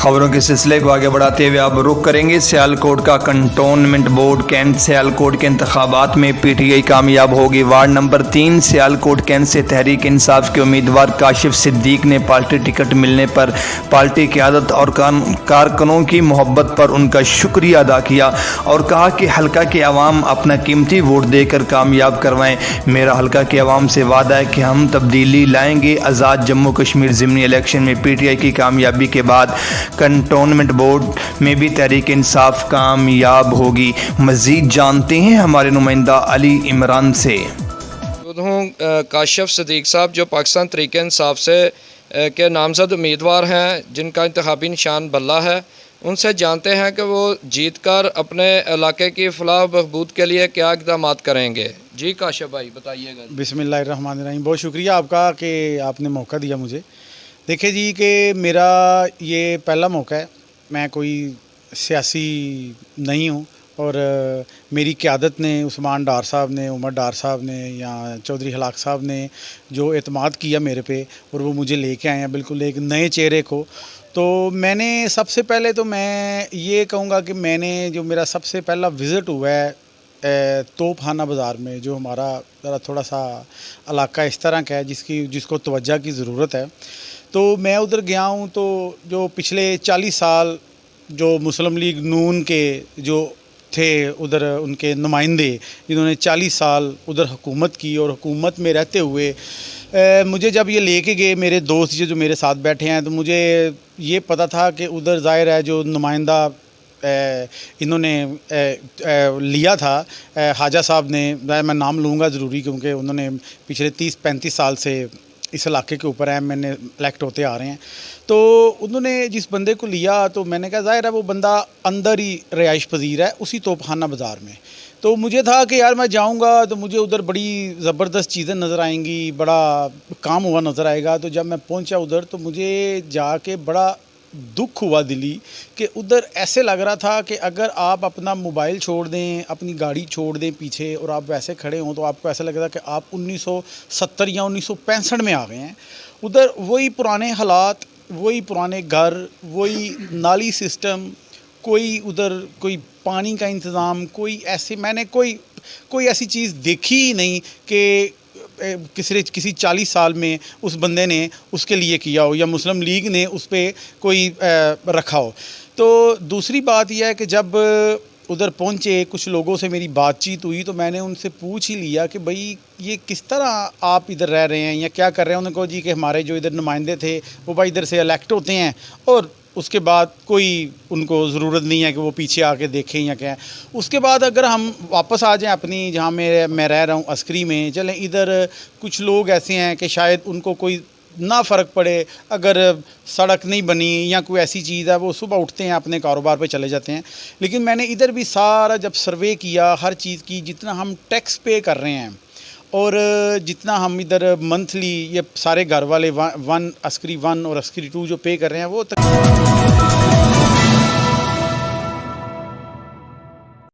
खबरों के सिलसिले को आगे बढ़ाते हुए अब रुख करेंगे सियालकोट का कंटोनमेंट बोर्ड कैंट सियालकोट के इंतखाबात में पीटीआई कामयाब होगी। वार्ड नंबर 3 सियालकोट कैंट से तहरीक इंसाफ के उम्मीदवार काशिफ सिद्दीक ने पार्टी टिकट मिलने पर पार्टी क़यादत और कारकुनों की मोहब्बत पर उनका शुक्रिया अदा किया और कहा कि हल्का के अवाम अपना कीमती वोट देकर कामयाब करवाएं। मेरा हल्का के अवाम से वादा है कि हम तब्दीली लाएंगे। आज़ाद जम्मू कश्मीर ज़िमनी इलेक्शन में पीटीआई की कामयाबी के बाद कंटोनमेंट बोर्ड में भी तहरीक इंसाफ कामयाब होगी। मज़ीद जानते हैं हमारे नुमाइंदा अली इमरान से। हूँ काशिफ सिद्दीक साहब जो पाकिस्तान तहरीक इंसाफ से के नामजद उम्मीदवार हैं, जिनका इंतखाबी निशान बल्ला है। उनसे जानते हैं कि वो जीत कर अपने इलाके की फलाह बहबूद के लिए क्या इक़दाम करेंगे। जी काशिफ भाई बताइएगा। बिस्मिल्लाहिर्रहमानिर्रहीम। बहुत शुक्रिया आपका कि आपने मौका दिया मुझे। देखिए जी कि मेरा ये पहला मौका है, मैं कोई सियासी नहीं हूँ और मेरी क़यादत ने, उस्मान डार साहब ने, उमर डार साहब ने या चौधरी हलाक साहब ने जो एतमाद किया मेरे पे और वो मुझे लेके आए हैं बिल्कुल एक नए चेहरे को। तो मैंने सबसे पहले तो मैं ये कहूँगा कि मैंने जो मेरा सबसे पहला विज़िट हुआ है तोपखाना बाज़ार में, जो हमारा ज़रा थोड़ा सा इलाका इस तरह का है जिसको तवज्जो की ज़रूरत है। तो मैं उधर गया हूँ। तो जो पिछले 40 साल जो मुस्लिम लीग नून के जो थे उधर उनके नुमाइंदे, जिन्होंने 40 साल उधर हुकूमत की और हुकूमत में रहते हुए मुझे जब ये लेके गए मेरे दोस्त जो मेरे साथ बैठे हैं, तो मुझे ये पता था कि उधर ज़ाहिर है जो नुमाइंदा इन्होंने लिया था हाजा साहब ने, मैं नाम लूँगा ज़रूरी क्योंकि उन्होंने पिछले 30-35 साल से इस इलाके के ऊपर MNA इलेक्ट होते आ रहे हैं। तो उन्होंने जिस बंदे को लिया तो मैंने कहा ज़ाहिर है वो बंदा अंदर ही रिहाइश पजीर है उसी तोपखाना बाज़ार में। तो मुझे था कि यार मैं जाऊंगा तो मुझे उधर बड़ी ज़बरदस्त चीज़ें नज़र आएंगी, बड़ा काम हुआ नज़र आएगा। तो जब मैं पहुंचा उधर तो मुझे जाके बड़ा दुख हुआ दिली कि उधर ऐसे लग रहा था कि अगर आप अपना मोबाइल छोड़ दें, अपनी गाड़ी छोड़ दें पीछे और आप वैसे खड़े हों तो आपको ऐसा लगता कि आप 1970 या 1965 में आ गए हैं। उधर वही पुराने हालात, वही पुराने घर, वही नाली सिस्टम, कोई उधर कोई पानी का इंतज़ाम, मैंने कोई ऐसी चीज़ देखी ही नहीं कि किसी 40 साल में उस बंदे ने उसके लिए किया हो या मुस्लिम लीग ने उस पर कोई रखा हो। तो दूसरी बात यह है कि जब उधर पहुंचे कुछ लोगों से मेरी बातचीत हुई तो मैंने उनसे पूछ ही लिया कि भाई ये किस तरह आप इधर रह रहे हैं या क्या कर रहे हैं। उन्होंने कहा जी कि हमारे जो इधर नुमाइंदे थे वो भाई इधर से इलेक्ट होते हैं और उसके बाद कोई उनको ज़रूरत नहीं है कि वो पीछे आके देखें या क्या। उसके बाद अगर हम वापस आ जाएं अपनी जहाँ मैं रह रहा हूँ अस्करी में, चलें इधर कुछ लोग ऐसे हैं कि शायद उनको कोई ना फ़र्क पड़े अगर सड़क नहीं बनी या कोई ऐसी चीज़ है, वो सुबह उठते हैं अपने कारोबार पे चले जाते हैं। लेकिन मैंने इधर भी सारा जब सर्वे किया हर चीज़ की, जितना हम टैक्स पे कर रहे हैं और जितना हम इधर मंथली ये सारे घर वाले वन अस्करी 1 और अस्करी 2 जो पे कर रहे हैं वो